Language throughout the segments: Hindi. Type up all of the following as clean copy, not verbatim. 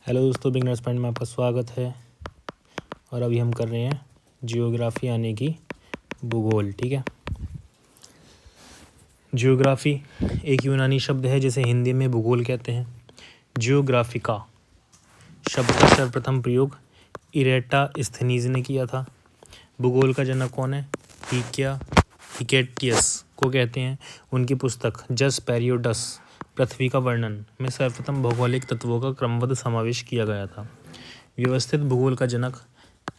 हेलो दोस्तों, बिगनर्स पॉइंट में आपका स्वागत है। और अभी हम कर रहे हैं जियोग्राफी यानी कि भूगोल। ठीक है। जियोग्राफी एक यूनानी शब्द है जिसे हिंदी में भूगोल कहते हैं। जियोग्राफिका शब्द का सर्वप्रथम प्रयोग इरेटास्थनीज ने किया था। भूगोल का जनक कौन है? हिकेटियस को कहते हैं। उनकी पुस्तक जस पेरियोडस पृथ्वी का वर्णन में सर्वप्रथम भौगोलिक तत्वों का क्रमबद्ध समावेश किया गया था। व्यवस्थित भूगोल का जनक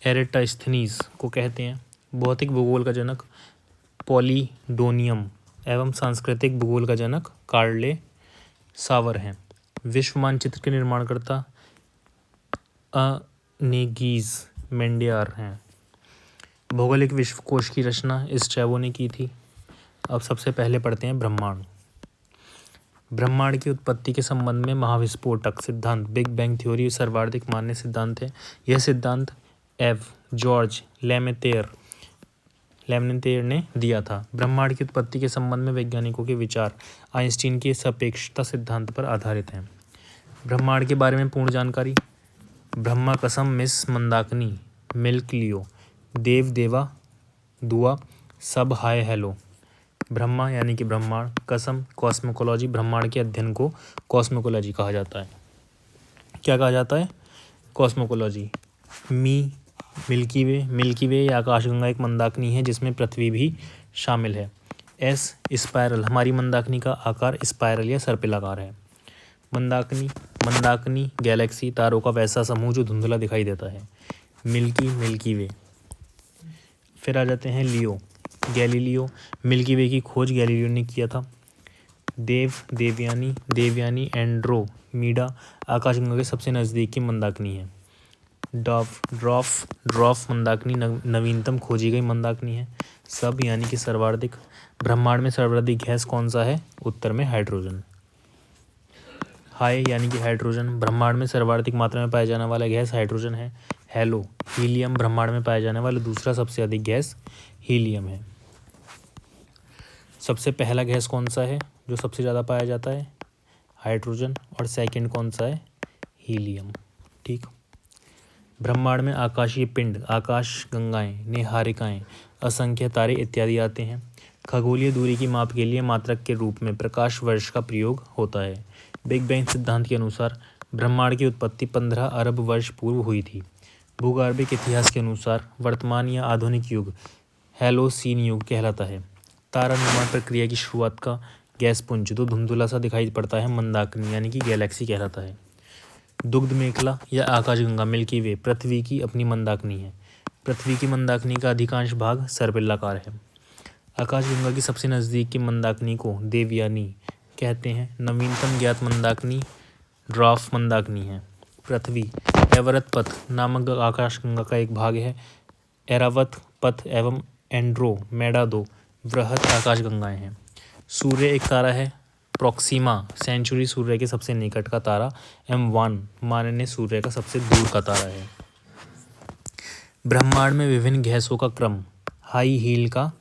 एरेटास्थनीज को कहते हैं। भौतिक भूगोल का जनक पॉलीडोनियम एवं सांस्कृतिक भूगोल का जनक कार्ले सावर हैं। विश्व मानचित्र के निर्माणकर्ता अनेगीज मेंडेयार हैं। भौगोलिक विश्वकोश की रचना स्ट्रैबो ने की थी। अब सबसे पहले पढ़ते हैं ब्रह्मांड। ब्रह्मांड की उत्पत्ति के संबंध में महाविस्फोटक सिद्धांत बिग बैंग थ्योरी सर्वाधिक मान्य सिद्धांत है। यह सिद्धांत जॉर्ज लेमेतेयर ने दिया था। ब्रह्मांड की उत्पत्ति के संबंध में वैज्ञानिकों के विचार आइंस्टीन के सापेक्षता सिद्धांत पर आधारित हैं। ब्रह्मांड के बारे में पूर्ण जानकारी। ब्रह्मा कसम मिस मंदाकिनी मिल्क लियो देव देवा दुआ सब हाय हेलो। ब्रह्मा यानी कि ब्रह्मांड, कसम कॉस्मोकोलॉजी, ब्रह्मांड के अध्ययन को कॉस्मोकोलॉजी कहा जाता है। क्या कहा जाता है? कॉस्मोकोलॉजी। मिल्की वे या आकाशगंगा एक मंदाकिनी है जिसमें पृथ्वी भी शामिल है। स्पायरल हमारी मंदाकिनी का आकार स्पायरल या सर्पिलाकार है। मंदाकिनी गैलेक्सी तारों का वैसा समूह जो धुंधला दिखाई देता है। मिल्की वे। फिर आ जाते हैं गैलीलियो। मिल्की वे की खोज गैलीलियो ने किया था। देवयानी एंड्रोमीडा आकाशगंगा के सबसे नज़दीक की मंदाकिनी है। ड्रॉफ मंदाकिनी नवीनतम खोजी गई मंदाकिनी है। सब यानी कि सर्वाधिक। ब्रह्मांड में सर्वाधिक गैस कौन सा है? उत्तर में हाइड्रोजन। हाई यानी कि हाइड्रोजन। ब्रह्मांड में सर्वाधिक मात्रा में पाया जाने वाला गैस हाइड्रोजन है। हेलो हीलियम ब्रह्मांड में पाया जाने वाला दूसरा सबसे अधिक गैस हीलियम है। सबसे पहला गैस कौन सा है जो सबसे ज़्यादा पाया जाता है? हाइड्रोजन। और सेकंड कौन सा है? हीलियम। ठीक। ब्रह्मांड में आकाशीय पिंड, आकाश गंगाएं, निहारिकाएं, असंख्य तारे इत्यादि आते हैं। खगोलीय दूरी की माप के लिए मात्रक के रूप में प्रकाश वर्ष का प्रयोग होता है। बिग बैंग सिद्धांत के अनुसार ब्रह्मांड की उत्पत्ति 15 अरब वर्ष पूर्व हुई थी। भूगर्भिक इतिहास के अनुसार वर्तमान या आधुनिक युग हैलोसीन युग कहलाता है। तारा निर्माण प्रक्रिया की शुरुआत का गैस पुंज जो धुंधुला सा दिखाई पड़ता है मंदाकिनी यानी कि गैलेक्सी कहलाता है। दुग्ध मेखला या आकाशगंगा मिल्की वे पृथ्वी की अपनी मंदाकिनी है। पृथ्वी की मंदाकिनी का अधिकांश भाग सर्पिलाकार है। आकाशगंगा की सबसे नज़दीक की मंदाकिनी को देवयानी कहते हैं। नवीनतम ज्ञात मंदाकिनी ड्वार्फ मंदाकिनी है। पृथ्वी एवरत पथ नामक आकाशगंगा का एक भाग है। एरावत पथ एवं एंड्रोमेडा दो वृहत आकाशगंगाएं हैं। सूर्य एक तारा है। प्रोक्सीमा सेंचुरी सूर्य के सबसे निकट का तारा। M1 माननीय सूर्य का सबसे दूर का तारा है। ब्रह्मांड में विभिन्न गैसों का क्रम। हाई हील का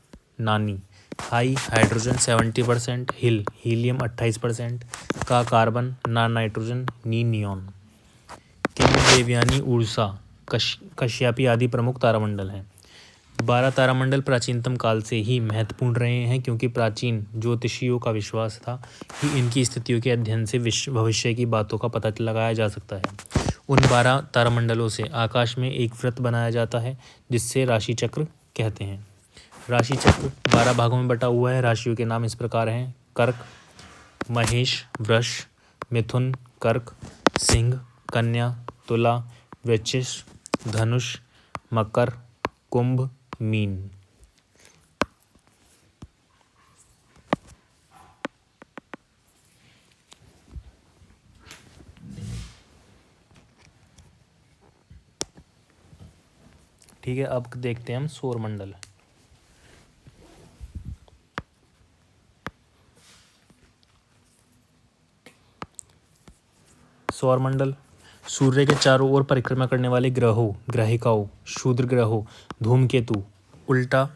नानी हाई हाइड्रोजन 70%, हीलियम 28% का कार्बन ना नाइट्रोजन नी नियॉन। किन्हीं देवयानी ऊर्जा कश्यपी आदि प्रमुख तारामंडल हैं। 12 तारामंडल प्राचीनतम काल से ही महत्वपूर्ण रहे हैं क्योंकि प्राचीन ज्योतिषियों का विश्वास था कि इनकी स्थितियों के अध्ययन से भविष्य की बातों का पता लगाया जा सकता है। उन 12 तारामंडलों से आकाश में एक वृत्त बनाया जाता है जिससे राशि चक्र कहते हैं। राशि चक्र 12 भागों में बटा हुआ है। राशियों के नाम इस प्रकार हैं: कर्क, महेश, वृष, मिथुन, कर्क, सिंह, कन्या, तुला, वृश्चिक, धनुष, मकर, कुंभ, मीन। ठीक है, अब देखते हैं हम सौरमंडल। सौरमंडल सूर्य के चारों ओर परिक्रमा करने वाले ग्रहों, ग्रहिकाओं, क्षुद्र ग्रहों, धूमकेतु, उल्का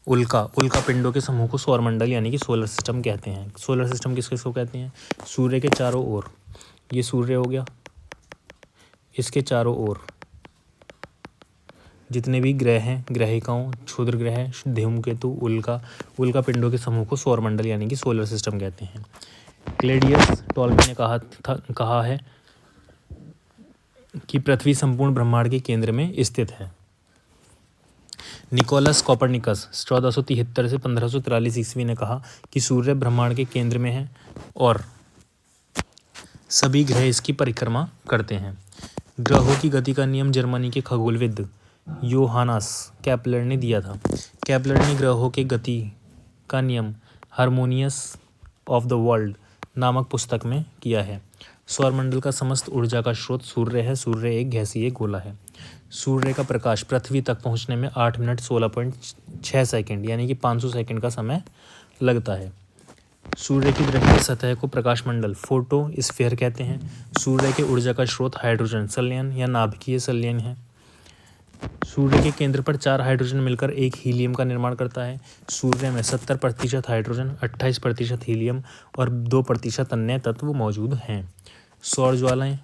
पिंडों के समूह को सौरमंडल यानी कि सोलर सिस्टम कहते हैं। सोलर सिस्टम किसको कहते हैं? सूर्य के चारों ओर। ये सूर्य हो गया। इसके चारों ओर जितने भी ग्रह हैं, ग्रहिकाओं, क्षुद्र ग्रह, धूमकेतु, उल्का पिंडों के समूह को सौरमंडल यानी कि सोलर सिस्टम कहते हैं। क्लेडियस टॉल्मी ने कहा है कि पृथ्वी संपूर्ण ब्रह्मांड के केंद्र में स्थित है। निकोलस कोपरनिकस 1473 से 1543 ईस्वी ने कहा कि सूर्य ब्रह्मांड के केंद्र में है और सभी ग्रह इसकी परिक्रमा करते हैं। ग्रहों की गति का नियम जर्मनी के खगोलविद योहानस केपलर ने दिया था। केपलर ने ग्रहों के गति का नियम हार्मोनियस ऑफ द वर्ल्ड नामक पुस्तक में किया है। सौरमंडल का समस्त ऊर्जा का स्रोत सूर्य है। सूर्य एक गैसीय गोला है। सूर्य का प्रकाश पृथ्वी तक पहुंचने में 8 मिनट 16.6 सेकंड यानी कि 500 सेकंड का समय लगता है। सूर्य की दृढ़ सतह को प्रकाशमंडल फोटोस्फीयर कहते हैं। सूर्य के ऊर्जा का स्रोत हाइड्रोजन संलयन या नाभिकीय संलयन है। सूर्य के केंद्र पर 4 हाइड्रोजन मिलकर एक हीलियम का निर्माण करता है। सूर्य में 70% हाइड्रोजन, 28% हीलियम और 2% अन्य तत्व मौजूद हैं। सौर ज्वालाएं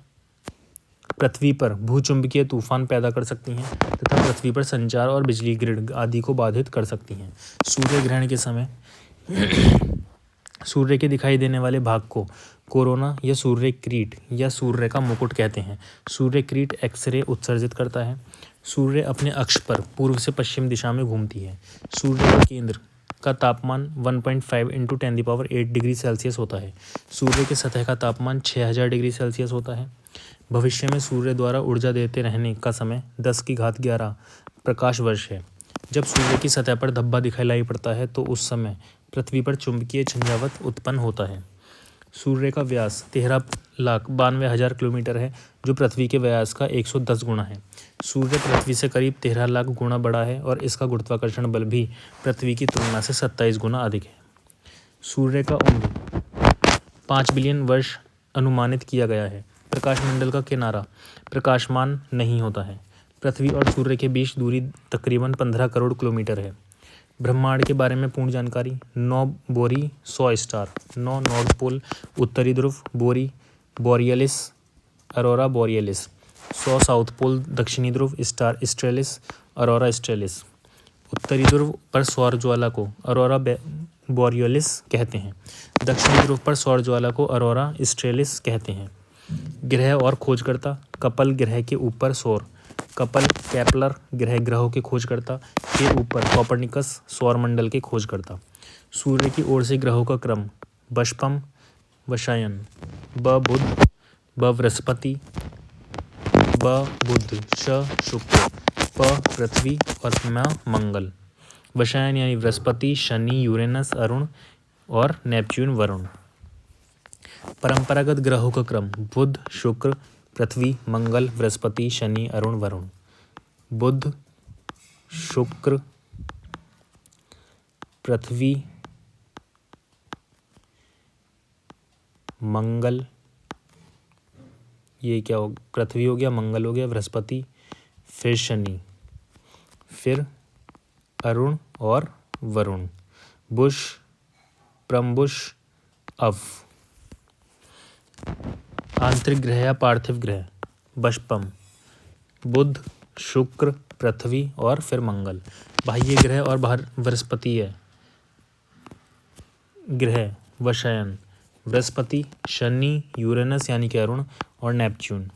पृथ्वी पर भूचुंबकीय तूफान पैदा कर सकती हैं तथा पृथ्वी पर संचार और बिजली ग्रिड आदि को बाधित कर सकती हैं। सूर्य ग्रहण के समय सूर्य के दिखाई देने वाले भाग को कोरोना या सूर्य क्रीट या सूर्य का मुकुट कहते हैं। सूर्य क्रीट एक्सरे उत्सर्जित करता है। सूर्य अपने अक्ष पर पूर्व से पश्चिम दिशा में घूमती है। सूर्य के केंद्र का तापमान 1.5 × 10⁸ डिग्री सेल्सियस होता है। सूर्य के सतह का तापमान 6000 डिग्री सेल्सियस होता है। भविष्य में सूर्य द्वारा ऊर्जा देते रहने का समय 10⁻11 प्रकाश वर्ष है। जब सूर्य की सतह पर धब्बा दिखाई पड़ता है तो उस समय पृथ्वी पर चुंबकीय झंझावात उत्पन्न होता है। सूर्य का व्यास 13,92,000 किलोमीटर है जो पृथ्वी के व्यास का 110 गुना है। सूर्य पृथ्वी से करीब 13 लाख गुना बड़ा है और इसका गुरुत्वाकर्षण बल भी पृथ्वी की तुलना से 27 गुना अधिक है। सूर्य का उम्र 5 बिलियन वर्ष अनुमानित किया गया है। प्रकाशमंडल का किनारा प्रकाशमान नहीं होता है। पृथ्वी और सूर्य के बीच दूरी तकरीबन 15 करोड़ किलोमीटर है। ब्रह्मांड के बारे में पूर्ण जानकारी 9 बोरी 100 स्टार, 9 नॉर्थ पोल उत्तरी ध्रुव बोरी बोरियलिस अरोरा बोरियलिस, 100 साउथ पोल दक्षिणी ध्रुव स्टार स्ट्रेलिस अरोरा स्ट्रेलिस। उत्तरी ध्रुव पर सौर ज्वाला को अरोरा बोरियलिस कहते हैं। दक्षिणी ध्रुव पर सौर ज्वाला को अरोरा स्ट्रेलिस कहते हैं। ग्रह और खोजकर्ता कपल ग्रह के ऊपर सौर कपल केपलर ग्रहों के खोजकर्ता के ऊपर कोपरनिकस सौरमंडल के खोजकर्ता। सूर्य की ओर से ग्रहों का क्रम बृहस्पति वशायन ब बुध ब बृहस्पति ब बुध श शुक्र प पृथ्वी और म मंगल। वशायन यानी बृहस्पति, शनि, यूरेनस, अरुण और नेपच्यून वरुण। परंपरागत ग्रहों का क्रम बुध, शुक्र, पृथ्वी, मंगल, बृहस्पति, शनि, अरुण, वरुण। बुध, शुक्र, पृथ्वी, मंगल, ये क्या हो, पृथ्वी हो गया, मंगल हो गया, बृहस्पति, फिर शनि, फिर अरुण और वरुण। बुश, प्रम्बुश, अव। आंतरिक ग्रह या पार्थिव ग्रह बृहस्पति, बुध, शुक्र, पृथ्वी और फिर मंगल। बाह्य ग्रह और बृहस्पतिय ग्रह वशायन बृहस्पति, शनि, यूरेनस यानी कि अरुण और नेपच्यून।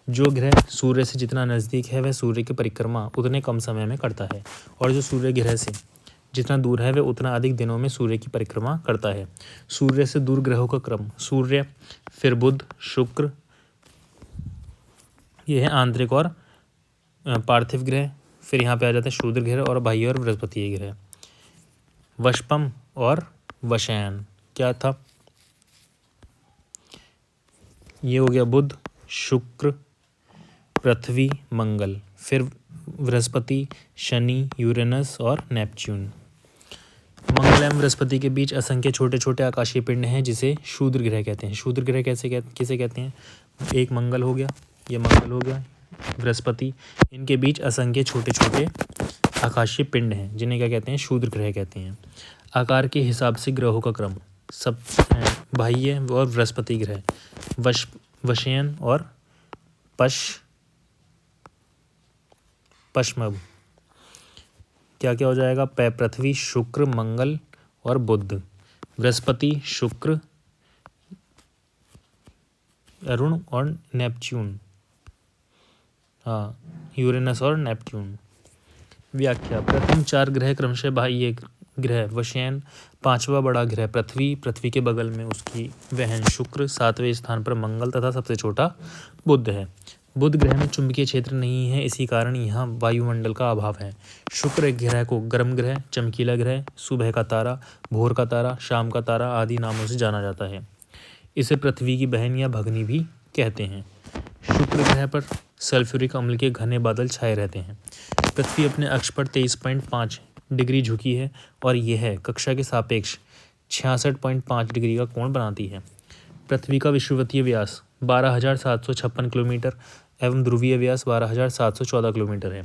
जो ग्रह सूर्य से जितना नज़दीक है वह सूर्य की परिक्रमा उतने कम समय में करता है और जो सूर्य ग्रह से जितना दूर है वह उतना अधिक दिनों में सूर्य की परिक्रमा करता है। सूर्य से दूर ग्रहों का क्रम सूर्य, फिर बुध, शुक्र, ये है आंतरिक और पार्थिव ग्रह। फिर यहाँ पे आ जाता है क्षुद्र ग्रह और बाह्य और बृहस्पतिय ग्रह। वृषपम और वशयन क्या था, ये हो गया बुध, शुक्र, पृथ्वी, मंगल, फिर बृहस्पति, शनि, यूरेनस और नेपच्यून। मंगल एवं बृहस्पति के बीच असंख्य छोटे छोटे आकाशीय पिंड हैं जिसे क्षुद्र ग्रह कहते हैं। क्षुद्र ग्रह किसे कहते हैं, एक मंगल हो गया, ये मंगल हो गया, बृहस्पति, इनके बीच असंख्य छोटे छोटे आकाशीय पिंड हैं जिन्हें क्या कहते हैं, क्षुद्र ग्रह कहते हैं। आकार के हिसाब से ग्रहों का क्रम सब बाह्य और बृहस्पति ग्रह वशयन और पश पश्चिम। क्या क्या हो जाएगा? पृथ्वी, शुक्र, मंगल और बुध। बृहस्पति, शुक्र, अरुण और नेपच्यून। हाँ, यूरेनस और नेपच्यून। व्याख्या। प्रथम 4 ग्रह क्रमशः बाह्य ग्रह वशयन, 5वां बड़ा ग्रह पृथ्वी, पृथ्वी के बगल में उसकी बहन शुक्र, 7वें स्थान पर मंगल तथा सबसे छोटा बुध है। बुध ग्रह में चुंबकीय क्षेत्र नहीं है, इसी कारण यहाँ वायुमंडल का अभाव है। शुक्र ग्रह को गर्म ग्रह, चमकीला ग्रह, सुबह का तारा, भोर का तारा, शाम का तारा आदि नामों से जाना जाता है। इसे पृथ्वी की बहन या भगनी भी कहते हैं। शुक्र ग्रह पर सल्फ्यूरिक अम्ल के घने बादल छाए रहते हैं। पृथ्वी अपने अक्ष पर 23.5 डिग्री झुकी है और यह कक्षा के सापेक्ष 66.5 डिग्री का कोण बनाती है। पृथ्वी का विषुवतीय व्यास 12,756 किलोमीटर एवं ध्रुवीय व्यास 12,714 किलोमीटर है।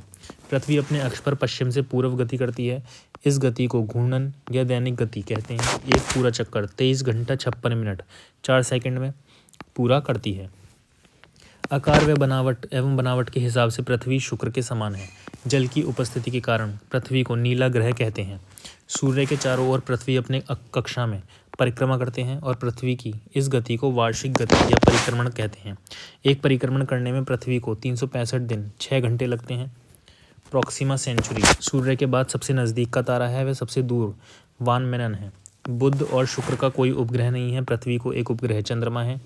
पृथ्वी अपने अक्ष पर पश्चिम से पूर्व गति करती है। इस गति को घूर्णन या दैनिक गति कहते हैं। एक पूरा चक्कर 23 घंटा 56 मिनट 4 सेकंड में पूरा करती है। आकार व बनावट के हिसाब से पृथ्वी शुक्र के समान है। जल की उपस्थिति के कारण पृथ्वी को नीला ग्रह कहते हैं। सूर्य के चारों ओर पृथ्वी अपने कक्षा में परिक्रमा करते हैं और पृथ्वी की इस गति को वार्षिक गति या परिक्रमण कहते हैं। एक परिक्रमण करने में पृथ्वी को 365 दिन 6 घंटे लगते हैं। प्रॉक्सिमा सेंचुरी सूर्य के बाद सबसे नज़दीक का तारा है, वह सबसे दूर वान मेनन है। बुध और शुक्र का कोई उपग्रह नहीं है। पृथ्वी को एक उपग्रह चंद्रमा है।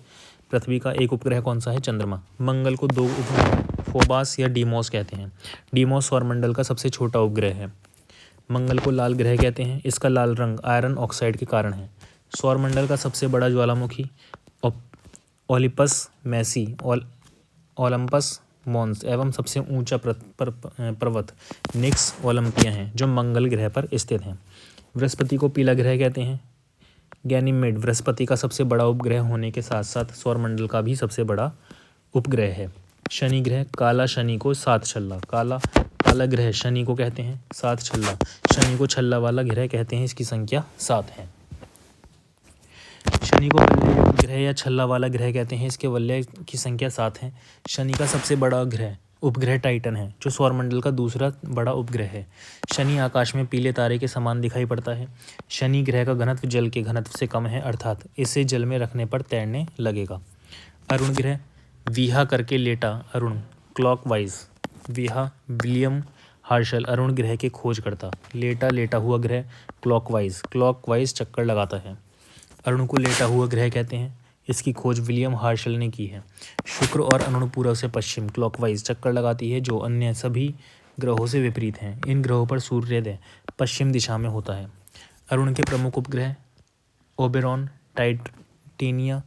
पृथ्वी का एक उपग्रह कौन सा है? चंद्रमा। मंगल को 2 उपग्रह फोबास या डीमोस कहते हैं। डीमोस सौरमंडल का सबसे छोटा उपग्रह है। मंगल को लाल ग्रह कहते हैं। इसका लाल रंग आयरन ऑक्साइड के कारण है। सौरमंडल का सबसे बड़ा ज्वालामुखी ओलिपस मैसी, ओलंपस मॉन्स एवं सबसे ऊंचा पर्वत निक्स ओलंपिया है, जो मंगल ग्रह पर स्थित हैं। बृहस्पति को पीला ग्रह कहते हैं। गैनीमेड बृहस्पति का सबसे बड़ा उपग्रह होने के साथ साथ सौरमंडल का भी सबसे बड़ा उपग्रह है। शनि ग्रह काला शनि को 7 छल्ला, काला ग्रह शनि को कहते हैं 7 छल्ला। शनि को छल्ला वाला ग्रह कहते हैं। इसकी संख्या 7 है। शनि को वलय ग्रह या छल्ला वाला ग्रह कहते हैं। इसके वलय की संख्या 7 है। शनि का सबसे बड़ा उपग्रह टाइटन है, जो सौरमंडल का दूसरा बड़ा उपग्रह है। शनि आकाश में पीले तारे के समान दिखाई पड़ता है। शनि ग्रह का घनत्व जल के घनत्व से कम है, अर्थात इसे जल में रखने पर तैरने लगेगा। अरुण ग्रह विहा करके लेटा अरुण क्लॉकवाइज। विहा विलियम हार्शल अरुण ग्रह के खोजकर्ता। लेटा हुआ ग्रह क्लॉकवाइज चक्कर लगाता है। अरुण को लेटा हुआ ग्रह कहते हैं। इसकी खोज विलियम हार्शल ने की है। शुक्र और अरुण पूर्व से पश्चिम क्लॉकवाइज चक्कर लगाती है, जो अन्य सभी ग्रहों से विपरीत हैं। इन ग्रहों पर सूर्योदय पश्चिम दिशा में होता है। अरुण के प्रमुख उपग्रह ओबेरॉन, टाइटेनिया,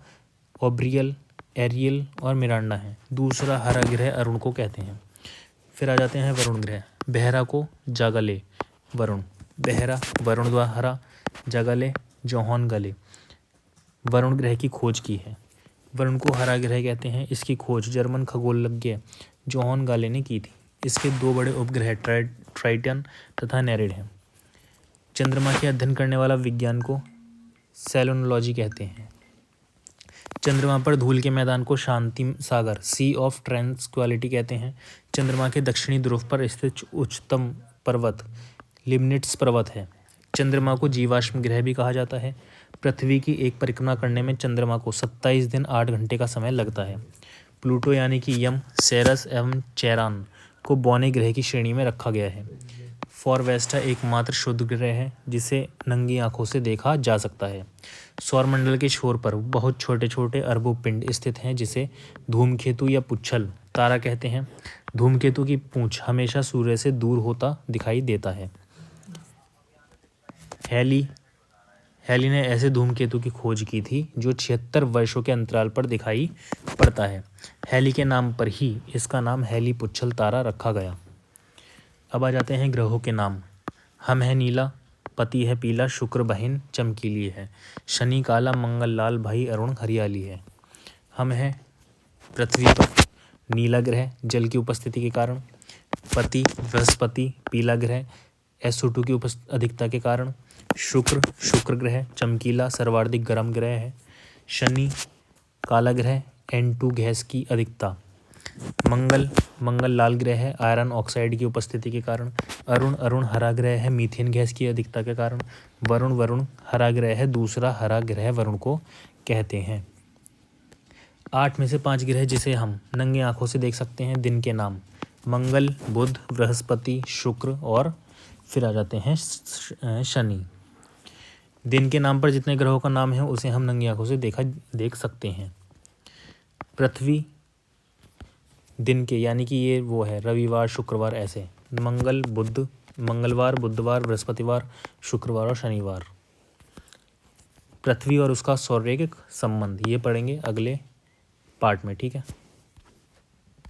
ओब्रियल, एरियल और मिरांडा हैं। दूसरा हरा ग्रह अरुण को कहते हैं। फिर आ जाते हैं वरुण ग्रह। बहरा को जागले वरुण, बहरा वरुण द्वारा हरा, जागले जोहन गले वरुण ग्रह की खोज की है। वरुण को हरा ग्रह कहते हैं। इसकी खोज जर्मन खगोलज्ञ जोहन गाले ने की थी। इसके 2 बड़े उपग्रह ट्राइटन तथा नेरेड हैं। चंद्रमा के अध्ययन करने वाला विज्ञान को सेलेनोलॉजी कहते हैं। चंद्रमा पर धूल के मैदान को शांति सागर सी ऑफ ट्रांक्विलिटी कहते हैं। चंद्रमा के दक्षिणी ध्रुव पर स्थित उच्चतम पर्वत लिमनिट्स पर्वत है। चंद्रमा को जीवाश्म ग्रह भी कहा जाता है। पृथ्वी की एक परिक्रमा करने में चंद्रमा को 27 दिन 8 घंटे का समय लगता है। प्लूटो यानी कि यम, सेरस एवं चेरान को बौने ग्रह की श्रेणी में रखा गया है। फॉरवेस्टा एकमात्र शुद्ध ग्रह है जिसे नंगी आंखों से देखा जा सकता है। सौरमंडल के छोर पर बहुत छोटे छोटे अरबों पिंड स्थित हैं, जिसे धूमकेतु या पुच्छल तारा कहते हैं। धूमकेतु की पूंछ हमेशा सूर्य से दूर होता दिखाई देता है। हैली ने ऐसे धूमकेतु की खोज की थी जो 76 वर्षों के अंतराल पर दिखाई पड़ता है। हैली के नाम पर ही इसका नाम हैली पुच्छल तारा रखा गया। अब आ जाते हैं ग्रहों के नाम। हम है नीला, पति है पीला, शुक्र बहन चमकीली है, शनि काला, मंगल लाल, भाई अरुण हरियाली है। हम है पृथ्वी पर नीला ग्रह जल की उपस्थिति के कारण, पति बृहस्पति पीला ग्रह SO2 की अधिकता के कारण, शुक्र ग्रह चमकीला सर्वाधिक गर्म ग्रह है, शनि काला ग्रह N2 गैस की अधिकता, मंगल, मंगल लाल ग्रह है आयरन ऑक्साइड की उपस्थिति के कारण। अरुण, अरुण हरा ग्रह है मीथेन गैस की अधिकता के कारण। वरुण, वरुण हरा ग्रह है, दूसरा हरा ग्रह वरुण को कहते हैं। 8 में से 5 ग्रह जिसे हम नंगे आंखों से देख सकते हैं, दिन के नाम मंगल, बुध, बृहस्पति, शुक्र और फिर आ जाते हैं शनि। दिन के नाम पर जितने ग्रहों का नाम है उसे हम नंगी आंखों से देख सकते हैं। पृथ्वी दिन के, यानी कि ये वो है रविवार, शुक्रवार, ऐसे मंगल, बुध, मंगलवार, बुधवार, बृहस्पतिवार, शुक्रवार और शनिवार। पृथ्वी और उसका सौररेखिक संबंध ये पढ़ेंगे अगले पार्ट में, ठीक है।